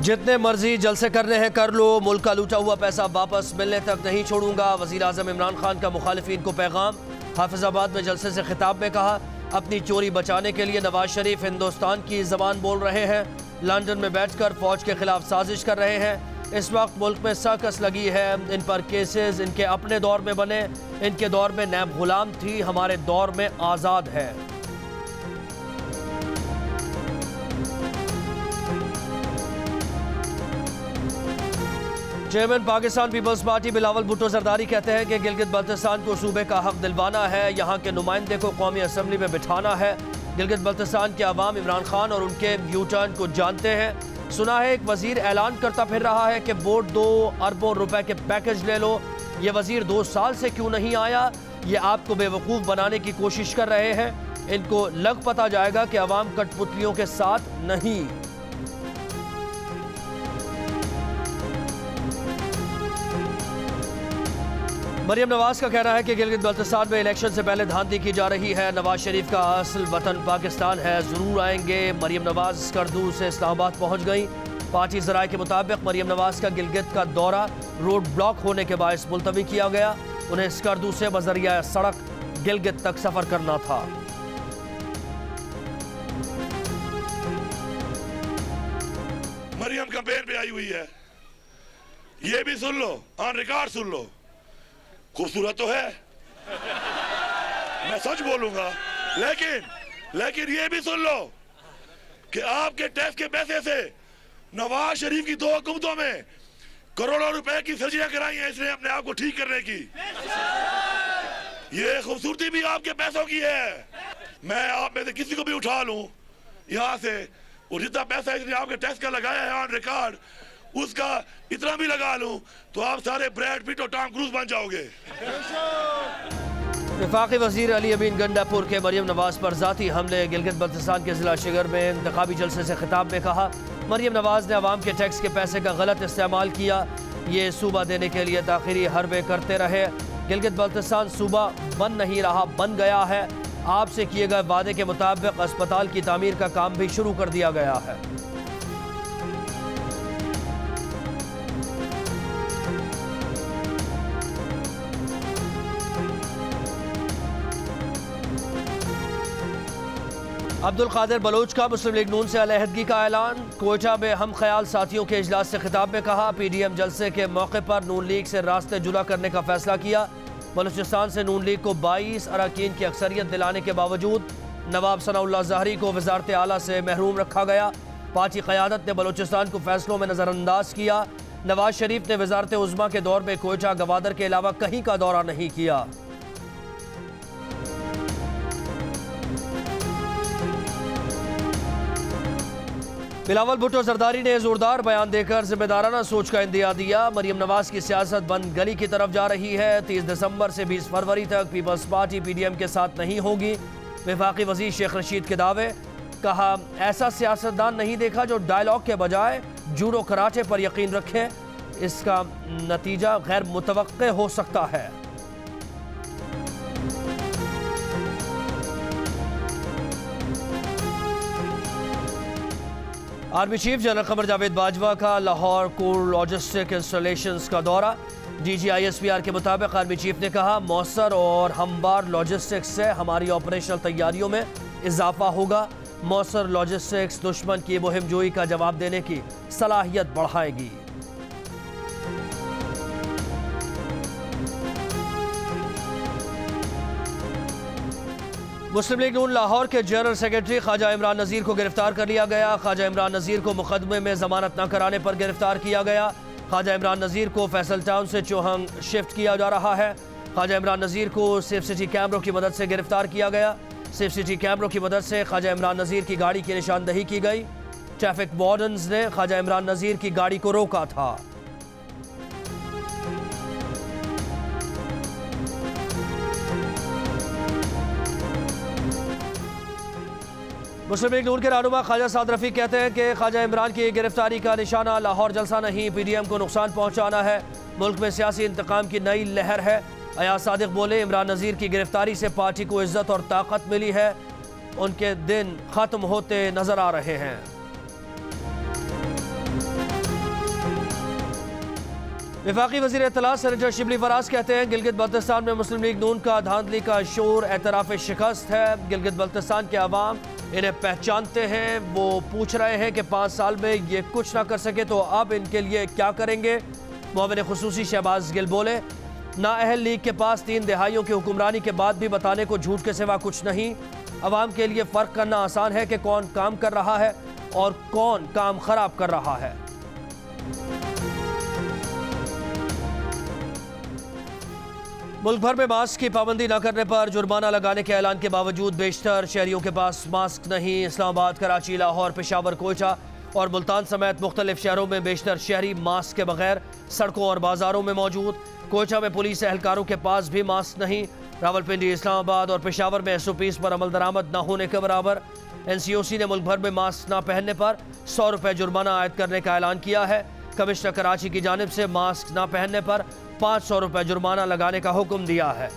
जितने मर्जी जलसे करने हैं कर लो, मुल्क का लूटा हुआ पैसा वापस मिलने तक नहीं छोड़ूंगा। वज़ीर आज़म इमरान खान का मुखालिफिन को पैगाम। हाफिजाबाद में जलसे से खिताब में कहा, अपनी चोरी बचाने के लिए नवाज शरीफ हिंदुस्तान की ज़बान बोल रहे हैं। लंदन में बैठकर फौज के खिलाफ साजिश कर रहे हैं। इस वक्त मुल्क में सर्कस लगी है। इन पर केसेस इनके अपने दौर में बने। इनके दौर में नैब गुलाम थी, हमारे दौर में आज़ाद है। चेयरमैन पाकिस्तान पीपल्स पार्टी बिलावल भुट्टो जरदारी कहते हैं कि गिलगित बल्तिस्तान को सूबे का हक दिलवाना है, यहाँ के नुमाइंदे को कौमी असम्बली में बिठाना है। गिलगित बल्तिस्तान के अवाम इमरान खान और उनके यू टर्न को जानते हैं। सुना है एक वजीर ऐलान करता फिर रहा है कि वोट 2 अरबों रुपए के पैकेज ले लो। ये वजीर 2 साल से क्यों नहीं आया? ये आपको बेवकूफ़ बनाने की कोशिश कर रहे हैं। इनको लग पता जाएगा कि अवाम कठपुतलियों के साथ नहीं। मरियम नवाज का कहना है कि गिलगित बल्तिस्तान में इलेक्शन से पहले धांधली की जा रही है। नवाज शरीफ का असल वतन पाकिस्तान है, जरूर आएंगे। मरियम नवाज स्कर्दू से इस्लामाबाद पहुंच गई। पार्टी ज़राए के मुताबिक मरियम नवाज का गिलगित का दौरा रोड ब्लॉक होने के बायस मुलतवी किया गया। उन्हें स्कर्दू से बजरिया सड़क गिलगित तक सफर करना था। मरियम कैंपेन पे आई हुई है, ये भी सुन लो, ऑन रिकॉर्ड सुन लो। खूबसूरत तो है, मैं सच बोलूंगा, लेकिन ये भी सुन लो कि आपके टैक्स के पैसे से नवाज शरीफ की 2 हुकूमतों में करोड़ों रुपए की सर्जरियां कराई हैं इसने अपने आप को ठीक करने की। ये खूबसूरती भी आपके पैसों की है। मैं आप में से किसी को भी उठा लूं यहां से, और जितना पैसा इसने आपके टैक्स का लगाया है ऑन रिकॉर्ड, उसका इतना भी लगा लूं तो आप सारे ब्रैड पिट और टॉम क्रूज बन जाओगे। वफाकी वजीर अली अमीन गंडापुर के मरियम नवाज पर जाती हमले। गिलगित बल्तिस्तान के जिला शिगर में इंतखाबी जलसे से खिताब में कहा, मरियम नवाज ने अवाम के टैक्स के पैसे का गलत इस्तेमाल किया। ये सूबा देने के लिए ताखिरी हरबे करते रहे। गिलगित बल्तिस्तान सूबा बन नहीं रहा, बन गया है। आपसे किए गए वादे के मुताबिक अस्पताल की तामीर का काम भी शुरू कर दिया गया है। अब्दुल कादिर बलोच का मुस्लिम लीग नून से अलहदगी का ऐलान। कोयटा में हम ख्याल साथियों के इजलास से खिताब में कहा, PDM जलसे के मौके पर नून लीग से रास्ते जुदा करने का फैसला किया। बलूचिस्तान से नून लीग को 22 अरकान की अक्सरियत दिलाने के बावजूद नवाब सनाउल्लाह ज़हरी को वज़ारत आला से महरूम रखा गया। पार्टी क़यादत ने बलूचिस्तान को फैसलों में नज़रअंदाज किया। नवाज शरीफ ने वज़ारत उज़्मा के दौर में कोयटा गवादर के अलावा कहीं का दौरा नहीं किया। बिलावल भुट्टो जरदारी ने जोरदार बयान देकर जिम्मेदाराना सोच का इंदिया दिया। मरियम नवाज की सियासत बंद गली की तरफ जा रही है। 30 दिसंबर से 20 फरवरी तक पीपल्स पार्टी PDM के साथ नहीं होगी। वफाकी वजीर शेख रशीद के दावे। कहा, ऐसा सियासतदान नहीं देखा जो डायलॉग के बजाय जूडो कराटे पर यकीन रखे। इसका नतीजा गैर मुतवक्के हो सकता है। Army chief general Qamar Javed Bajwa का लाहौर कोर लॉजिस्टिक इंस्टॉलेशंस का दौरा। DG ISPR के मुताबिक आर्मी चीफ ने कहा, मौसर और हमवार लॉजिस्टिक्स से हमारी ऑपरेशनल तैयारियों में इजाफा होगा। मौसर लॉजिस्टिक्स दुश्मन की मुहिम जोई का जवाब देने की सलाहियत बढ़ाएगी। मुस्लिम लीग नून लाहौर के जनरल सेक्रेटरी ख्वाजा इमरान नज़ीर को गिरफ्तार कर लिया गया। ख्वाजा इमरान नज़ीर को मुकदमे में जमानत न कराने पर गिरफ्तार किया गया। ख्वाजा इमरान नज़ीर को फैसल टाउन से चौहंग शिफ्ट किया जा रहा है। ख्वाजा इमरान नज़ीर को सेफ सिटी कैमरों की मदद से गिरफ्तार किया गया। सेफ सिटी कैमरों की मदद से ख्वाजा इमरान नज़ीर की गाड़ी की निशानदही की गई। ट्रैफिक वार्डन्स ने ख्वाजा इमरान नज़ीर की गाड़ी को रोका था। मुस्लिम लीग नून के रहनुमा ख्वाजा साद रफ़ीक कहते हैं कि ख्वाजा इमरान की गिरफ्तारी का निशाना लाहौर जलसा नहीं, PDM को नुकसान पहुंचाना है। मुल्क में सियासी इंतकाम की नई लहर है। अयाज सादिक बोले, इमरान नज़ीर की गिरफ्तारी से पार्टी को इज्जत और ताकत मिली है। उनके दिन खत्म होते नजर आ रहे हैं। वफाकी वज़ीर इत्तला सेनेटर शिबली फराज कहते हैं गिलगित बल्तिस्तान में मुस्लिम लीग नून का धांधली का शोर एतराफ़ शिकस्त है। गिलगित बल्तिस्तान के अवाम इन्हें पहचानते हैं। वो पूछ रहे हैं कि 5 साल में ये कुछ ना कर सके तो अब इनके लिए क्या करेंगे। मुआविन खुसूसी शहबाज गिल बोले, नाअहल लीग के पास 3 दिहाइयों की हुक्मरानी के बाद भी बताने को झूठ के सिवा कुछ नहीं। अवाम के लिए फ़र्क करना आसान है कि कौन काम कर रहा है और कौन काम खराब कर रहा है। मुल्क भर में मास्क की पाबंदी न करने पर जुर्माना लगाने के ऐलान के बावजूद बेशतर शहरियों के पास मास्क नहीं। इस्लामाबाद, कराची, लाहौर, पेशावर, कोयटा और मुल्तान समेत मुख्तलिफ शहरों में बेशतर शहरी मास्क के बगैर सड़कों और बाजारों में मौजूद। कोयटा में पुलिस एहलकारों के पास भी मास्क नहीं। रावलपिंडी, इस्लामाबाद और पेशावर में SOPs पर अमल दरामद न होने के बराबर। NCOC ने मुल्क भर में मास्क न पहनने पर 100 रुपये जुर्माना आयद करने का ऐलान किया है। कमिश्नर कराची की जानिब से मास्क न पहनने पर 500 रुपये जुर्माना लगाने का हुक्म दिया है।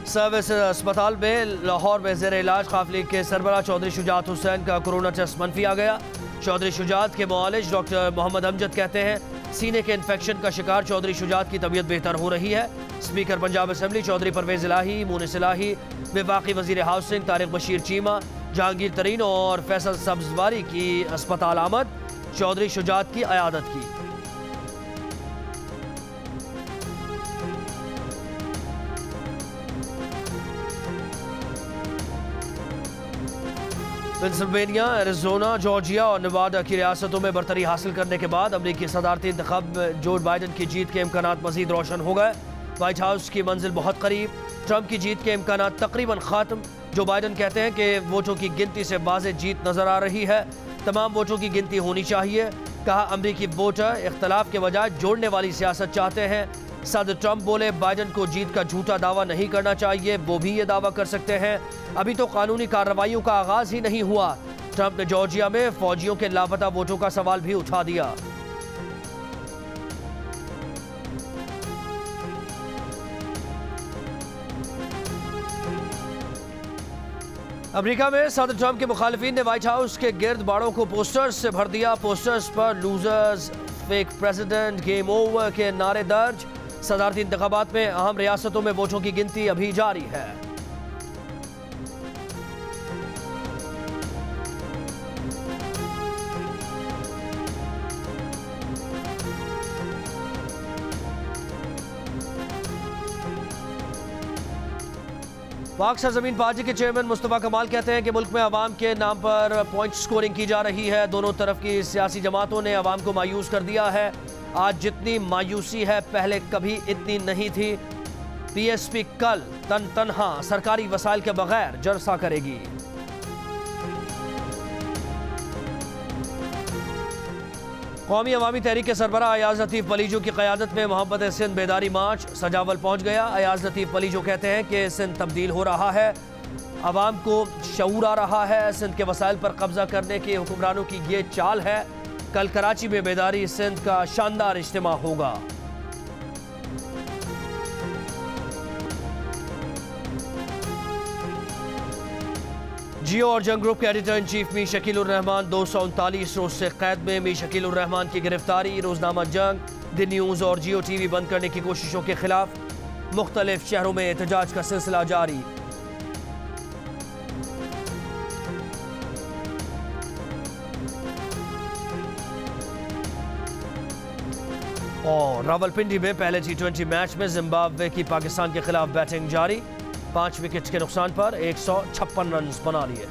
सर्विस अस्पताल में लाहौर में ज़ेर इलाज काफ लीग के सरबराह चौधरी शुजात हुसैन का कोरोना टेस्ट मनफी आ गया। चौधरी शुजात के मुआलिज डॉक्टर मोहम्मद अमजद कहते हैं सीने के इन्फेक्शन का शिकार चौधरी शुजात की तबीयत बेहतर हो रही है। स्पीकर पंजाब असम्बली चौधरी परवेज इलाही, मुनिस इलाही, वफाकी वज़ीर हाउसिंग तारिक बशीर चीमा, जहांगीर तरीन और फैसल सब्जवारी की अस्पताल आमद। चौधरी शुजात की अयादत की। पेंसिल्वेनिया, एरिज़ोना, जॉर्जिया और नेवाडा की रियासतों में बरतरी हासिल करने के बाद अमरीकी सदारती इंतखाब में जो बाइडन की जीत के इम्कानात मज़ीद रोशन हो गए। व्हाइट हाउस की मंजिल बहुत करीब, ट्रंप की जीत के इम्कानात तकरीबन ख़त्म। जो बाइडन कहते हैं कि वोटों की गिनती से वाज़ेह जीत नज़र आ रही है। तमाम वोटों की गिनती होनी चाहिए। कहा अमरीकी वोटर इख्तलाफ के बजाय जोड़ने वाली सियासत चाहते हैं। सदर ट्रंप बोले बाइडन को जीत का झूठा दावा नहीं करना चाहिए, वो भी ये दावा कर सकते हैं अभी तो कानूनी कार्रवाइयों का आगाज ही नहीं हुआ। ट्रंप ने जॉर्जिया में फौजियों के लापता वोटों का सवाल भी उठा दिया। अमेरिका में सदर ट्रंप के मुखालिफिन ने व्हाइट हाउस के गिर्द बाड़ों को पोस्टर्स से भर दिया। पोस्टर्स पर losers, fake president, game over के नारे दर्ज। सदारती इंतखाबात में अहम रियासतों में वोटों की गिनती अभी जारी है। पाक सरजमीन पार्टी के चेयरमैन मुस्तफा कमाल कहते हैं कि मुल्क में अवाम के नाम पर पॉइंट स्कोरिंग की जा रही है। दोनों तरफ की सियासी जमातों ने अवाम को मायूस कर दिया है। आज जितनी मायूसी है पहले कभी इतनी नहीं थी। PSP कल तनहा सरकारी वसाइल के बगैर जलसा करेगी। कौमी अवामी तहरीक के सरबराह अयाज लतीफ़ पलीजो की क़यादत में मोहब्बत सिंध बेदारी मार्च सजावल पहुँच गया। अयाज लतीफ़ पलीजो कहते हैं कि सिंध तब्दील हो रहा है, अवाम को शऊर आ रहा है। सिंध के वसाइल पर कब्जा करने के हुक्मरानों की ये चाल है। कल कराची में बेदारी सिंध का शानदार इज्तिमा होगा। जियो और जंग ग्रुप के editor in chief Mir Shakeel उर रहमान 239 रोज से कैद में। मीर शकील उर रहमान की गिरफ्तारी, रोजनामा जंग, द न्यूज़ और जियो TV बंद करने की कोशिशों के खिलाफ मुख्तलिफ शहरों में एहतजाज का सिलसिला जारी। और रावलपिंडी में पहले T20 मैच में जिम्बाब्वे की पाकिस्तान के खिलाफ बैटिंग जारी। 5 विकेट के नुकसान पर 156 रन बना लिए।